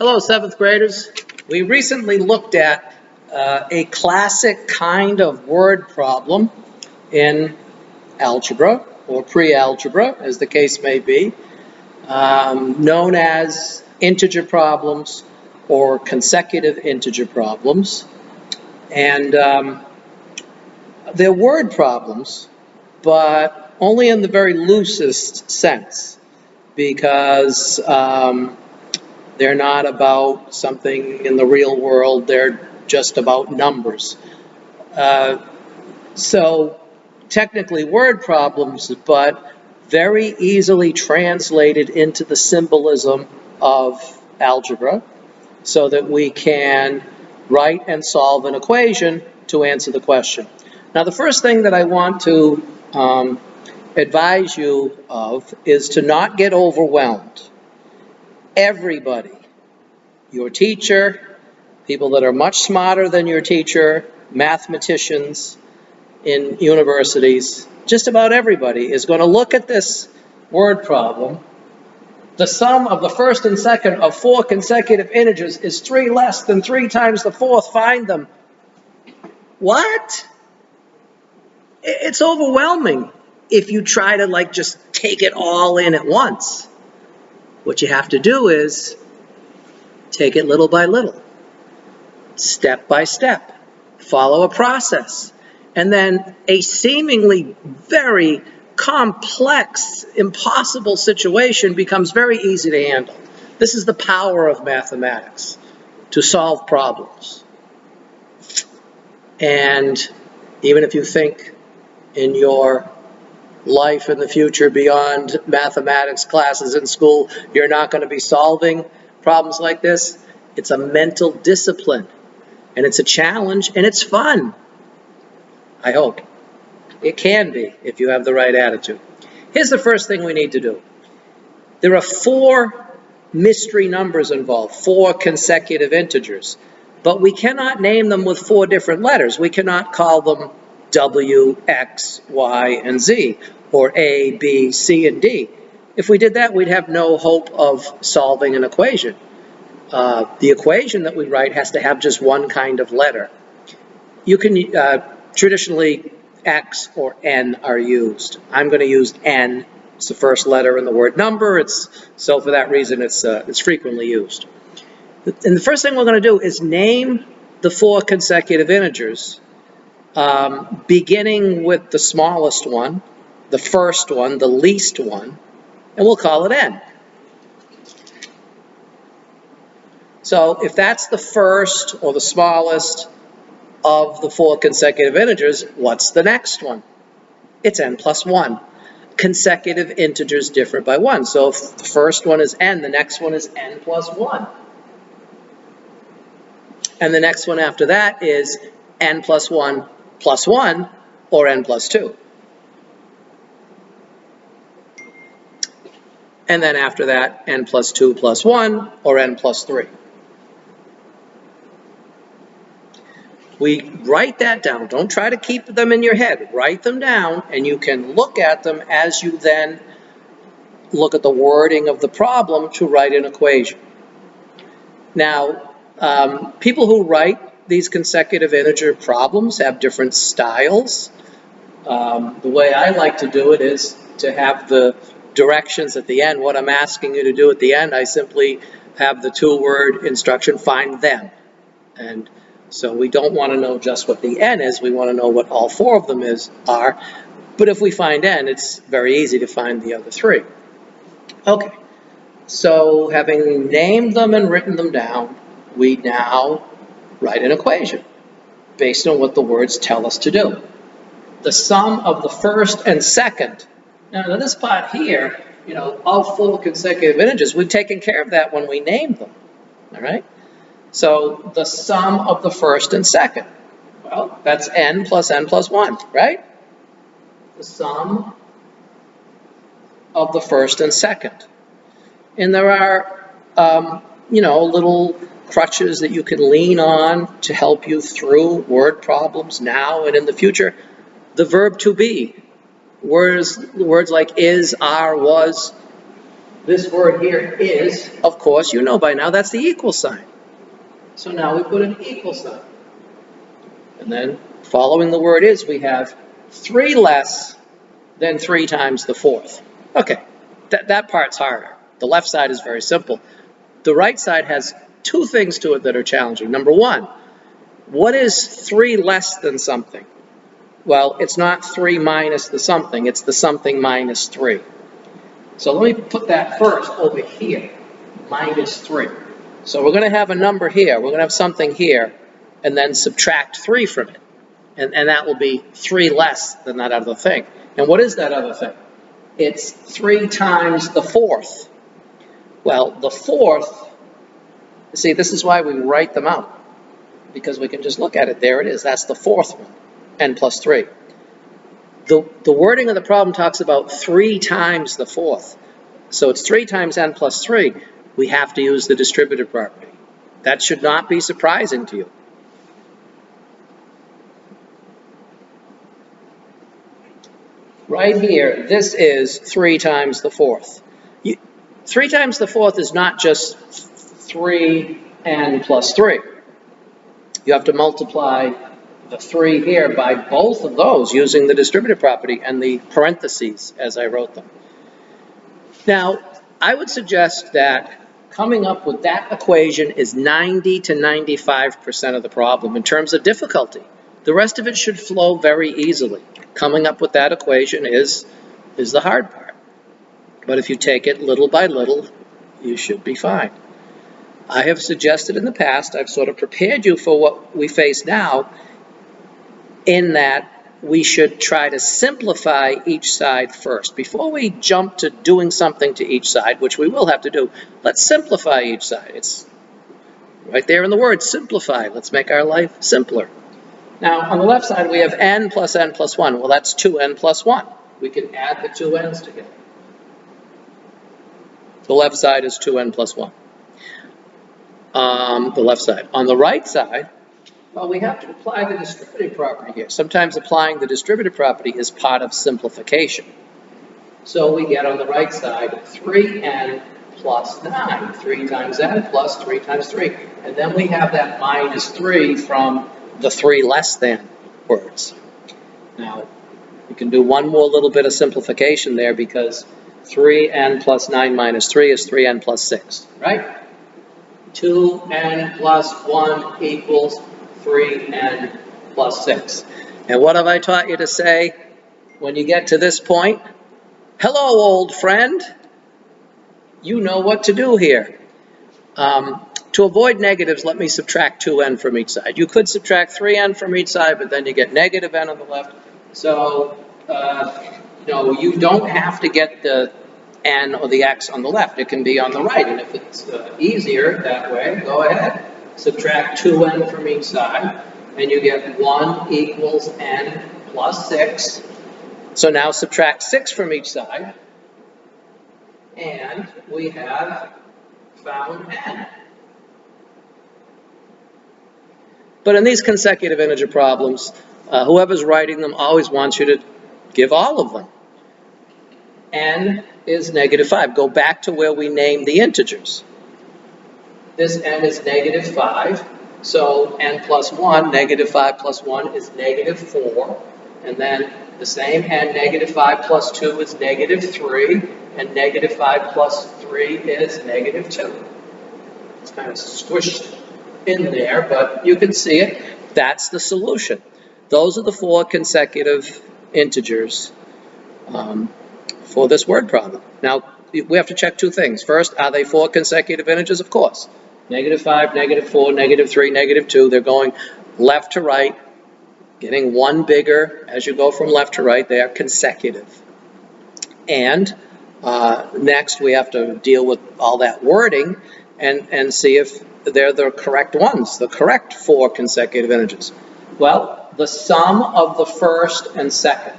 Hello, 7th graders. We recently looked at a classic kind of word problem in algebra, or pre-algebra, as the case may be, known as integer problems or consecutive integer problems. And they're word problems, but only in the very loosest sense, because they're not about something in the real world, they're just about numbers. So technically word problems, but very easily translated into the symbolism of algebra so that we can write and solve an equation to answer the question. Now, the first thing that I want to advise you of is to not get overwhelmed. Everybody, your teacher, people that are much smarter than your teacher, mathematicians in universities, just about everybody is going to look at this word problem. The sum of the first and second of 4 consecutive integers is 3 less than 3 times the fourth. Find them. What? It's overwhelming if you try to just take it all in at once. What you have to do is take it little by little, step by step, follow a process, and then a seemingly very complex, impossible situation becomes very easy to handle. This is the power of mathematics, to solve problems. And even if you think in your life in the future beyond mathematics classes in school, you're not going to be solving problems like this, it's a mental discipline, and it's a challenge, and it's fun. I hope. It can be if you have the right attitude. Here's the first thing we need to do. There are 4 mystery numbers involved, 4 consecutive integers, but we cannot name them with 4 different letters. We cannot call them W, X, Y, and Z, or A, B, C, and D. If we did that, we'd have no hope of solving an equation. The equation that we write has to have just one kind of letter. You can, traditionally, X or N are used. I'm going to use N. It's the first letter in the word number. So for that reason, it's frequently used. And the first thing we're going to do is name the 4 consecutive integers, beginning with the smallest one, the first one, the least one, and we'll call it N. So if that's the first or the smallest of the 4 consecutive integers, what's the next one? It's N plus 1. Consecutive integers differ by 1. So if the first one is N, the next one is N plus 1. And the next one after that is N plus 1 or N plus 2. And then after that, N plus 2 plus 1 or N plus 3. We write that down. Don't try to keep them in your head. Write them down, and you can look at them as you then look at the wording of the problem to write an equation. Now, people who write these consecutive integer problems have different styles. The way I like to do it is to have the directions at the end. What I'm asking you to do at the end, I simply have the 2-word instruction, find them. And so we don't want to know just what the N is, we want to know what all 4 of them are. But if we find N, it's very easy to find the other 3. Okay, so having named them and written them down, we now write an equation based on what the words tell us to do. The sum of the first and second. Now this part here, of 4 consecutive integers, we've taken care of that when we named them, all right? So the sum of the first and second, well, that's N plus 1, right? The sum of the first and second. And there are, little crutches that you can lean on to help you through word problems now and in the future. The verb to be, words like is, are, was, This word here is, of course, you know by now, that's the equal sign. So now we put an equal sign. And then following the word is, we have 3 less than 3 times the fourth. Okay, that part's harder. The left side is very simple. The right side has 2 things to it that are challenging. Number 1, what is 3 less than something? Well, it's not 3 minus the something, it's the something minus 3. So let me put that first over here, minus 3. So we're going to have a number here, we're going to have something here, and then subtract 3 from it. And that will be 3 less than that other thing. And what is that other thing? It's 3 times the fourth. Well, the fourth, see, this is why we write them out, because we can just look at it. There it is. That's the fourth one, n plus 3. The wording of the problem talks about 3 times the fourth. So it's 3 times n plus 3. We have to use the distributive property. That should not be surprising to you. Right here, this is 3 times the fourth. 3 times the fourth is not just 3n plus 3. You have to multiply the 3 here by both of those using the distributive property and the parentheses as I wrote them. Now, I would suggest that coming up with that equation is 90 to 95% of the problem in terms of difficulty. The rest of it should flow very easily. Coming up with that equation is the hard part. But if you take it little by little, you should be fine. I have suggested in the past, I've sort of prepared you for what we face now, in that we should try to simplify each side first. Before we jump to doing something to each side, which we will have to do, let's simplify each side. It's right there in the word, simplify. Let's make our life simpler. Now, on the left side, we have n plus 1. Well, that's 2n plus 1. We can add the 2 n's together. The left side is 2n plus 1. The left side. On the right side, well, we have to apply the distributive property here. Sometimes applying the distributive property is part of simplification. So we get on the right side 3n plus 9. 3 times n plus 3 times 3. And then we have that minus 3 from the 3 less than words. Now, you can do one more little bit of simplification there, because 3n plus 9 minus 3 is 3n plus 6, right? 2n plus 1 equals 3n plus 6. And what have I taught you to say when you get to this point? Hello, old friend. You know what to do here. To avoid negatives, let me subtract 2n from each side. You could subtract 3n from each side, but then you get negative n on the left. So, you don't have to get the n or the x on the left. It can be on the right. And if it's easier that way, go ahead. Subtract 2n from each side, and you get 1 equals n plus 6. So now subtract 6 from each side, and we have found n. But in these consecutive integer problems, whoever's writing them always wants you to give all of them. N is negative 5. Go back to where we named the integers. This n is negative 5, so n plus 1, negative 5 plus 1 is negative 4. And then the same n, negative 5 plus 2 is negative 3, and negative 5 plus 3 is negative 2. It's kind of squished in there, but you can see it. That's the solution. Those are the 4 consecutive integers for this word problem. Now, we have to check 2 things. First, are they 4 consecutive integers? Of course. Negative 5, negative 4, negative 3, negative 2. They're going left to right, getting 1 bigger as you go from left to right. They are consecutive. And next, we have to deal with all that wording and see if they're the correct ones, the correct 4 consecutive integers. Well, the sum of the first and second.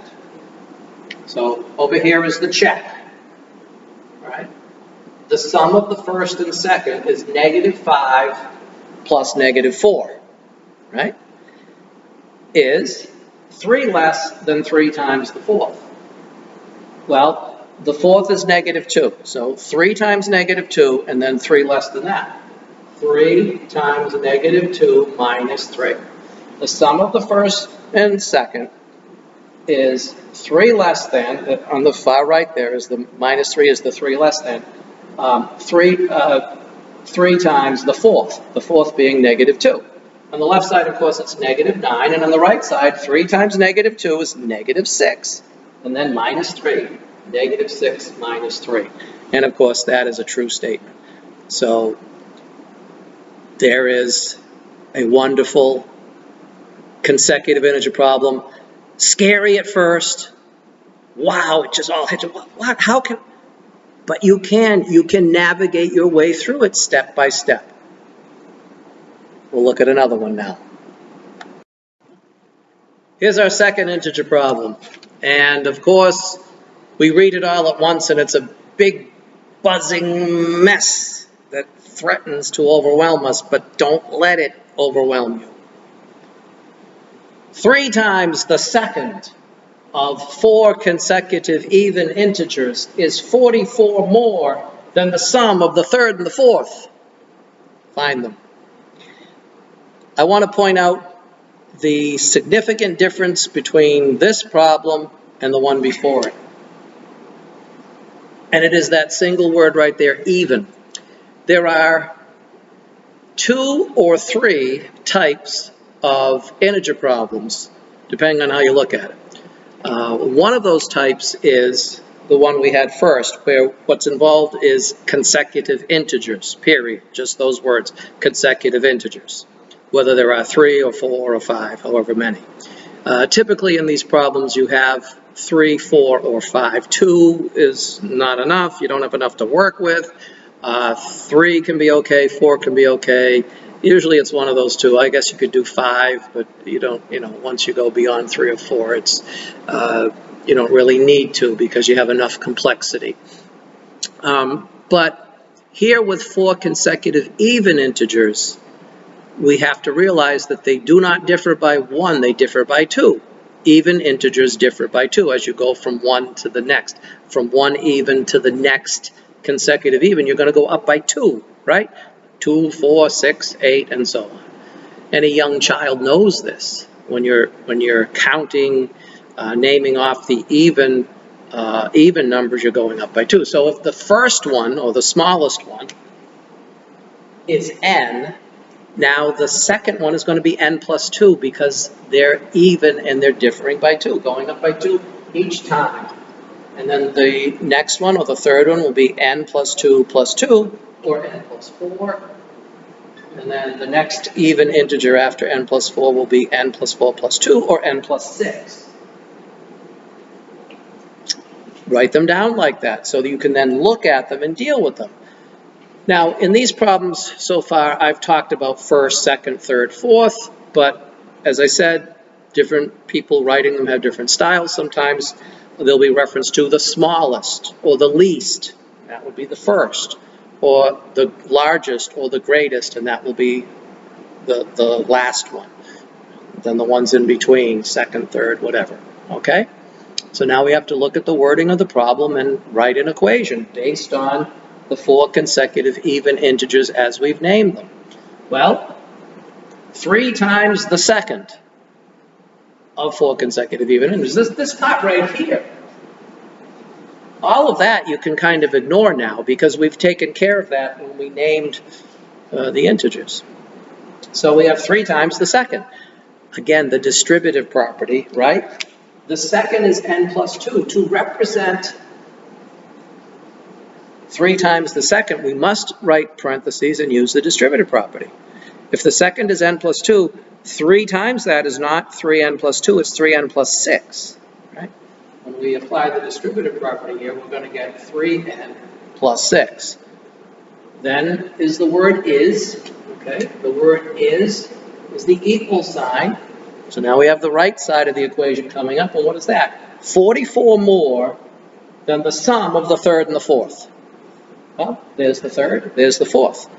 So over here is the check, right? The sum of the first and second is negative 5 plus negative 4, right? Is 3 less than 3 times the fourth. Well, The fourth is negative 2. So 3 times negative 2, and then 3 less than that. 3 times negative 2 minus 3. The sum of the first and second is 3 less than, on the far right there is the minus 3 is the 3 less than, 3 times the fourth being negative 2. On the left side, of course, it's negative 9, and on the right side, 3 times negative 2 is negative 6, and then minus 3, negative 6 minus 3. And of course, that is a true statement. So there is a wonderful consecutive integer problem. Scary at first. Wow, it just all hits you. What? How can? But you can navigate your way through it step by step. We'll look at another one now. Here's our second integer problem. And of course, we read it all at once and it's a big buzzing mess that threatens to overwhelm us, but don't let it overwhelm you. 3 times the second of 4 consecutive even integers is 44 more than the sum of the third and the fourth. Find them. I want to point out the significant difference between this problem and the one before it. And it is that single word right there, even. There are 2 or 3 types of integer problems, depending on how you look at it. One of those types is the one we had first, where what's involved is consecutive integers, period. Just those words, consecutive integers. Whether there are 3 or 4 or 5, however many. Typically in these problems you have 3, 4, or 5. 2 is not enough. You don't have enough to work with. 3 can be okay. 4 can be okay. Usually it's one of those two. I guess you could do 5, but you don't, once you go beyond 3 or 4, it's, you don't really need to because you have enough complexity. But here with 4 consecutive even integers, we have to realize that they do not differ by 1, they differ by 2. Even integers differ by 2 as you go from 1 to the next. From 1 even to the next consecutive even, you're going to go up by 2, right? 2, 4, 6, 8, and so on. Any young child knows this. When you're counting, naming off the even numbers, you're going up by 2. So if the first one, or the smallest one, is n, now the second one is going to be n plus 2 because they're even and they're differing by 2, going up by 2 each time. And then the next one, or the third one, will be n plus 2 plus 2, or n plus 4. And then the next even integer after n plus 4 will be n plus 4 plus 2, or n plus 6. Write them down like that so that you can then look at them and deal with them. Now, in these problems so far, I've talked about first, second, third, fourth, but as I said, different people writing them have different styles. Sometimes there'll be reference to the smallest or the least, that would be the first, or the largest or the greatest, and that will be the last one. Then the ones in between, second, third, whatever, okay? So now we have to look at the wording of the problem and write an equation based on the 4 consecutive even integers as we've named them. Well, 3 times the second of 4 consecutive even integers, this part right here. All of that you can kind of ignore now because we've taken care of that when we named the integers. So we have 3 times the second. Again, the distributive property, right? The second is n plus 2. To represent 3 times the second, we must write parentheses and use the distributive property. If the second is n plus 2, 3 times that is not 3n plus 2, it's 3n plus 6. Right? When we apply the distributive property here, we're going to get 3n plus 6. Then is the word is, okay? The word is the equal sign. So now we have the right side of the equation coming up, and what is that? 44 more than the sum of the third and the fourth. Well, there's the third, there's the fourth.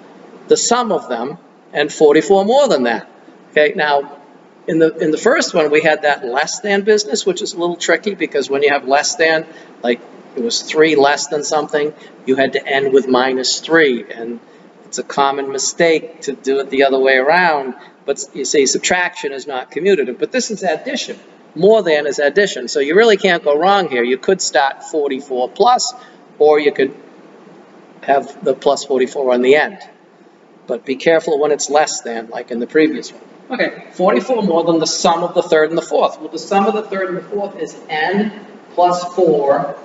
The sum of them, and 44 more than that. Okay, now, in the first one, we had that less than business, which is a little tricky, because when you have less than, like it was 3 less than something, you had to end with -3. And it's a common mistake to do it the other way around. But you see, subtraction is not commutative. But this is addition. More than is addition. So you really can't go wrong here. You could start 44 plus, or you could have the plus 44 on the end. But be careful when it's less than, like in the previous one. Okay, 44 more than the sum of the third and the fourth. Well, the sum of the third and the fourth is n plus 4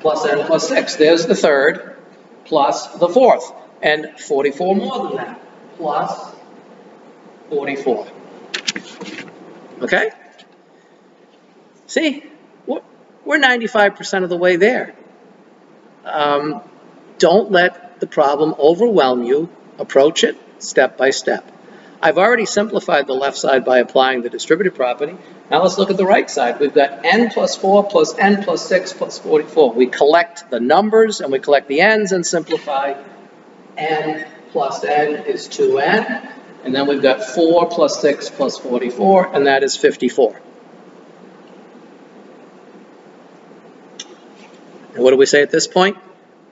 plus n plus 6. There's the third plus the fourth. And 44 more than that, plus 44. Okay? See, we're 95% of the way there. Don't let the problem overwhelm you. Approach it step by step. I've already simplified the left side by applying the distributive property. Now let's look at the right side. We've got n plus 4 plus n plus 6 plus 44. We collect the numbers and we collect the n's and simplify. N plus n is 2n. And then we've got 4 plus 6 plus 44, and that is 54. And what do we say at this point?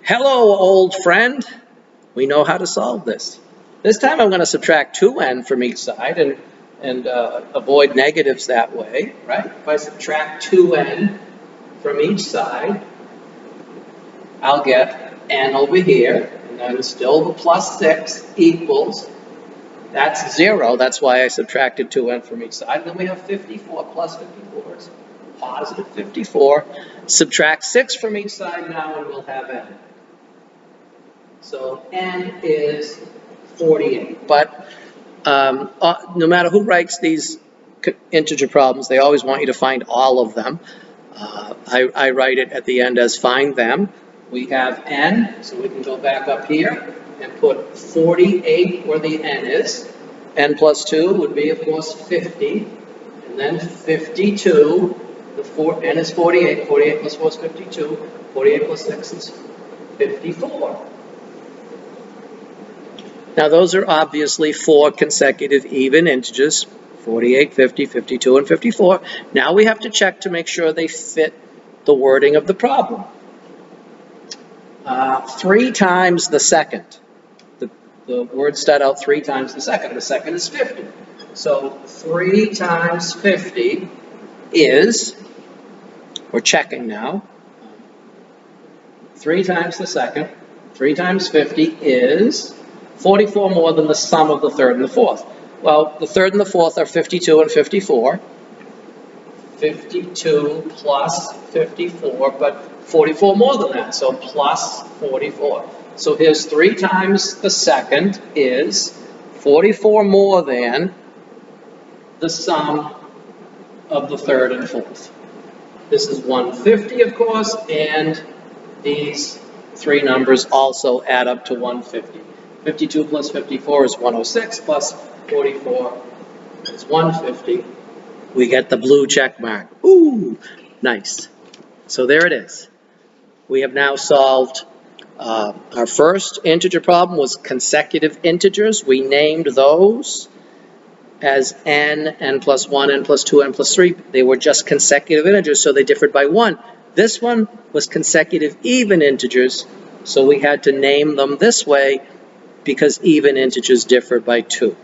Hello, old friend. We know how to solve this. This time I'm going to subtract 2n from each side and avoid negatives that way, right? If I subtract 2n from each side, I'll get n over here, and then still the plus 6 equals, that's 0. That's why I subtracted 2n from each side. And then we have 54 plus 54 is positive 54. Subtract 6 from each side now, and we'll have n. So n is 48. But no matter who writes these integer problems, they always want you to find all of them. I write it at the end as find them. We have n, so we can go back up here and put 48 where the n is. N plus 2 would be, of course, 50. And then 52. N is 48. 48 plus 4 is 52. 48 plus 6 is 54. Now, those are obviously 4 consecutive even integers, 48, 50, 52, and 54. Now we have to check to make sure they fit the wording of the problem. 3 times the second. The words start out 3 times the second. The second is 50. So 3 times 50 is, we're checking now, 3 times the second, 3 times 50 is 44 more than the sum of the third and the fourth. Well, the third and the fourth are 52 and 54. 52 plus 54, but 44 more than that, so plus 44. So here's 3 times the second is 44 more than the sum of the third and fourth. This is 150, of course, and these 3 numbers also add up to 150. 52 plus 54 is 106, plus 44 is 150. We get the blue check mark. Ooh, nice. So there it is. We have now solved our first integer problem was consecutive integers. We named those as n plus 1, n plus 2, n plus 3. They were just consecutive integers, so they differed by 1. This one was consecutive even integers, so we had to name them this way because even integers differ by 2.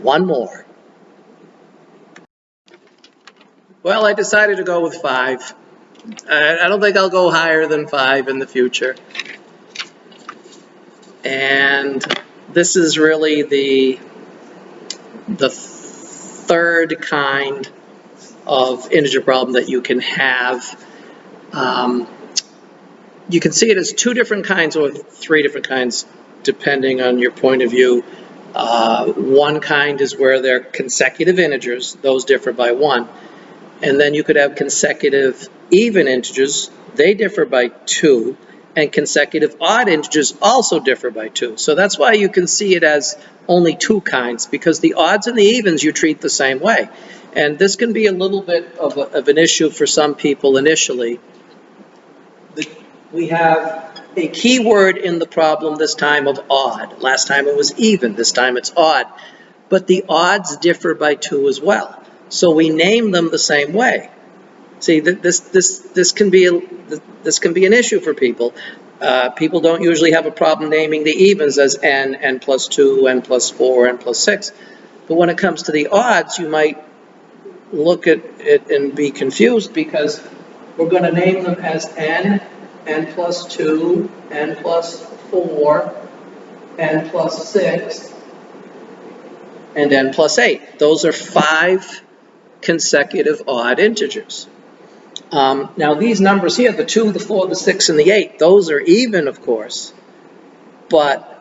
One more. Well, I decided to go with 5. I don't think I'll go higher than 5 in the future. And this is really the third kind of integer problem that you can have. You can see it as 2 different kinds or 3 different kinds, depending on your point of view. One kind is where they're consecutive integers. Those differ by 1. And then you could have consecutive even integers. They differ by 2. And consecutive odd integers also differ by 2. So that's why you can see it as only 2 kinds, because the odds and the evens you treat the same way. And this can be a little bit of an issue for some people initially. We have a key word in the problem this time of odd. Last time it was even. This time it's odd. But the odds differ by 2 as well. So we name them the same way. See, this can be an issue for people. People don't usually have a problem naming the evens as n plus 2, n plus 4, n plus 6. But when it comes to the odds, you might look at it and be confused because we're going to name them as n plus 2, n plus 4, n plus 6, and n plus 8. Those are 5 consecutive odd integers. Now these numbers here, the 2, the 4, the 6, and the 8, those are even, of course, but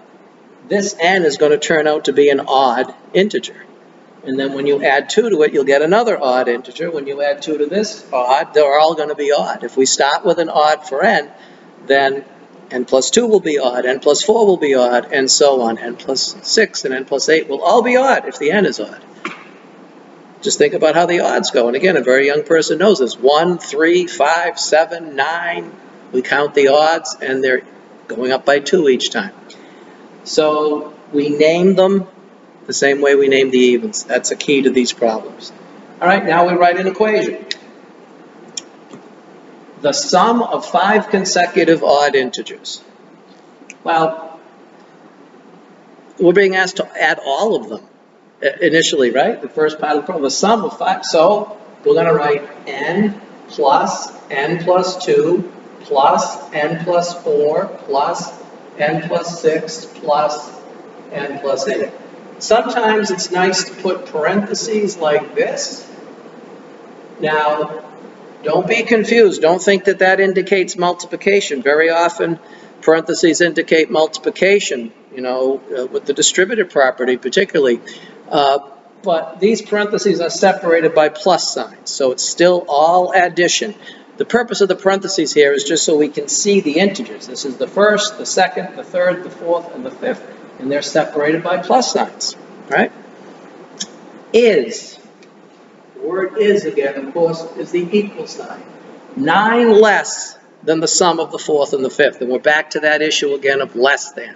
this n is going to turn out to be an odd integer. And then when you add 2 to it, you'll get another odd integer. When you add 2 to this odd, they're all going to be odd. If we start with an odd for n, then n plus 2 will be odd, n plus 4 will be odd, and so on. N plus 6 and n plus 8 will all be odd if the n is odd. Just think about how the odds go. And again, a very young person knows this. 1, 3, 5, 7, 9. We count the odds, and they're going up by 2 each time. So we name them the same way we name the evens. That's a key to these problems. All right, now we write an equation. The sum of 5 consecutive odd integers. Well, we're being asked to add all of them initially, right? The first part of the problem, the sum of 5. So we're going to write n plus 2 plus n plus 4 plus n plus 6 plus n plus 8. Sometimes it's nice to put parentheses like this. Now, don't be confused. Don't think that that indicates multiplication. Very often, parentheses indicate multiplication, with the distributive property particularly. But these parentheses are separated by plus signs, so it's still all addition. The purpose of the parentheses here is just so we can see the integers. This is the first, the second, the third, the fourth, and the fifth, and they're separated by plus signs, right? Is, the word is again, of course, is the equal sign. 9 less than the sum of the fourth and the fifth, and we're back to that issue again of less than.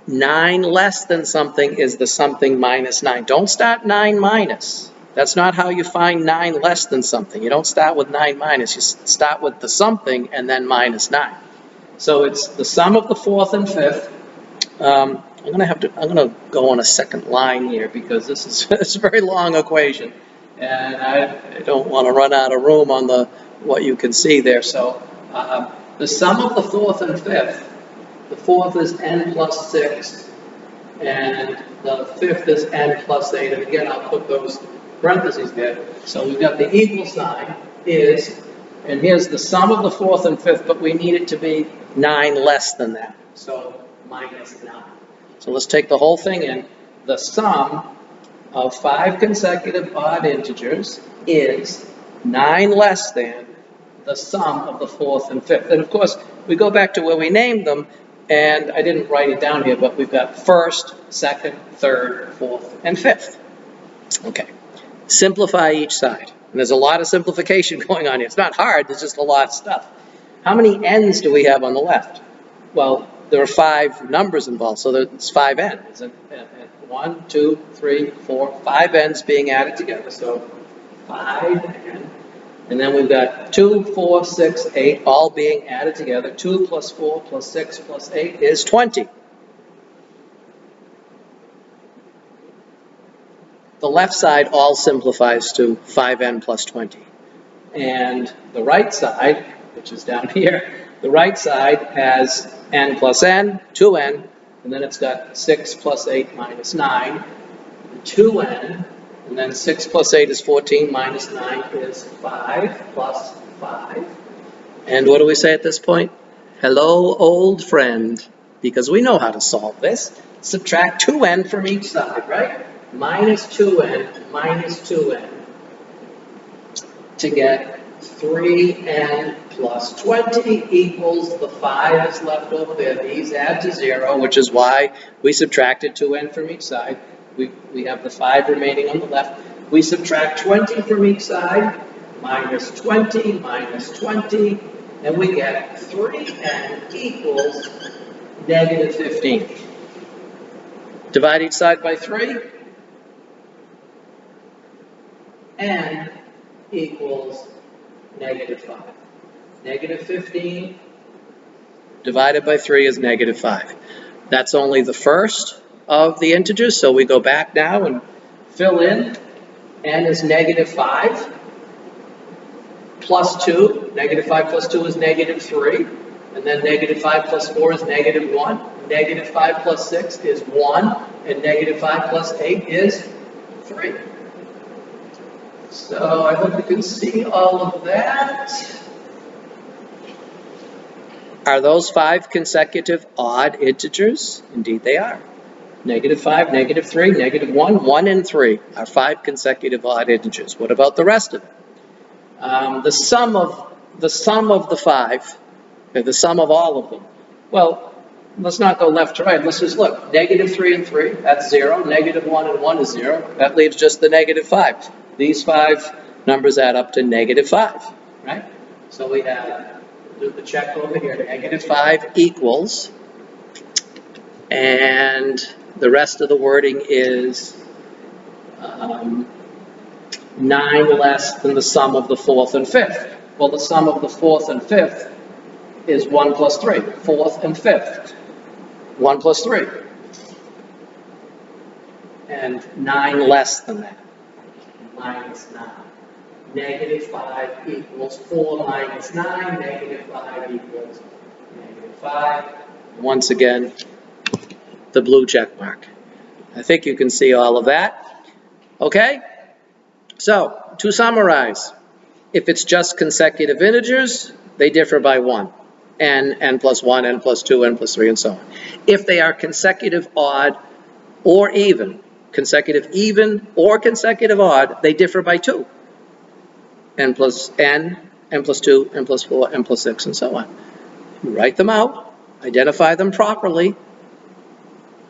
9 less than something is the something minus 9. Don't start 9 minus. That's not how you find 9 less than something. You don't start with 9 minus. You start with the something and then minus 9. So it's the sum of the fourth and fifth. I'm gonna go on a second line here because this is it's a very long equation, and I don't want to run out of room on what you can see there. So the sum of the fourth and fifth. The fourth is n plus 6, and the fifth is n plus 8. And again, I'll put those parentheses there. So we've got the equal sign, is, and here's the sum of the fourth and fifth, but we need it to be 9 less than that. So minus 9. So let's take the whole thing in. The sum of 5 consecutive odd integers is 9 less than the sum of the fourth and fifth. And of course, we go back to where we named them. And I didn't write it down here, but we've got first, second, third, fourth, and fifth. Okay. Simplify each side. And there's a lot of simplification going on here. It's not hard, there's just a lot of stuff. How many n's do we have on the left? Well, there are 5 numbers involved, so it's 5n. It's 1, 2, 3, 4, 5 n's being added together. So 5n. And then we've got 2, 4, 6, 8, all being added together. 2 plus 4 plus 6 plus 8 is 20. The left side all simplifies to 5n plus 20. And the right side, which is down here, the right side has n plus n, 2n, and then it's got 6 plus 8 minus 9, 2n, and then 6 plus 8 is 14, minus 9 is 5, plus 5. And what do we say at this point? Hello, old friend, because we know how to solve this. Subtract 2n from each side, right? Minus 2n to get 3n plus 20 equals the 5 is left over there. These add to 0, which is why we subtracted 2n from each side. We have the 5 remaining on the left. We subtract 20 from each side, minus 20, and we get 3n equals negative 15. Divide each side by 3, n equals negative 5. Negative 15 divided by 3 is negative 5. That's only the first of the integers, so we go back now and fill in. N is negative 5 plus 2. Negative 5 plus 2 is negative 3. And then negative 5 plus 4 is negative 1. Negative 5 plus 6 is 1. And negative 5 plus 8 is 3. So I hope you can see all of that. Are those 5 consecutive odd integers? Indeed they are. Negative 5, negative 3, negative 1, 1 and 3 are 5 consecutive odd integers. What about the rest of it? The sum of the 5, the sum of all of them. Well, let's not go left to right. Let's just look. Negative 3 and 3, that's 0. Negative 1 and 1 is 0. That leaves just the negative 5. These 5 numbers add up to negative 5, right? So we have, do the check over here, negative 5 equals, and the rest of the wording is 9 less than the sum of the 4th and 5th. Well, the sum of the 4th and 5th is 1 plus 3. 4th and 5th. 1 plus 3. And 9 less than that. Minus 9. Negative 5 equals 4 minus 9. Negative 5 equals negative 5. Once again, the blue check mark. I think you can see all of that. Okay? So, to summarize, if it's just consecutive integers, they differ by 1. N plus 1, n plus 2, n plus 3, and so on. If they are consecutive odd or even, consecutive even or consecutive odd, they differ by 2. N plus n, n plus 2, n plus 4, n plus 6, and so on. You write them out, identify them properly,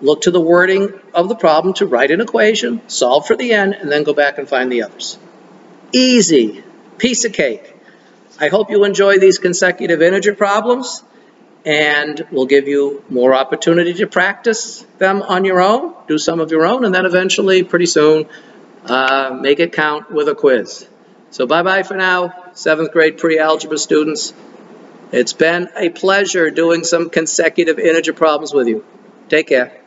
look to the wording of the problem to write an equation, solve for the n, and then go back and find the others. Easy. Piece of cake. I hope you enjoy these consecutive integer problems, and we'll give you more opportunity to practice them on your own, do some of your own, and then eventually, pretty soon, make it count with a quiz. So bye-bye for now, 7th grade pre-algebra students. It's been a pleasure doing some consecutive integer problems with you. Take care.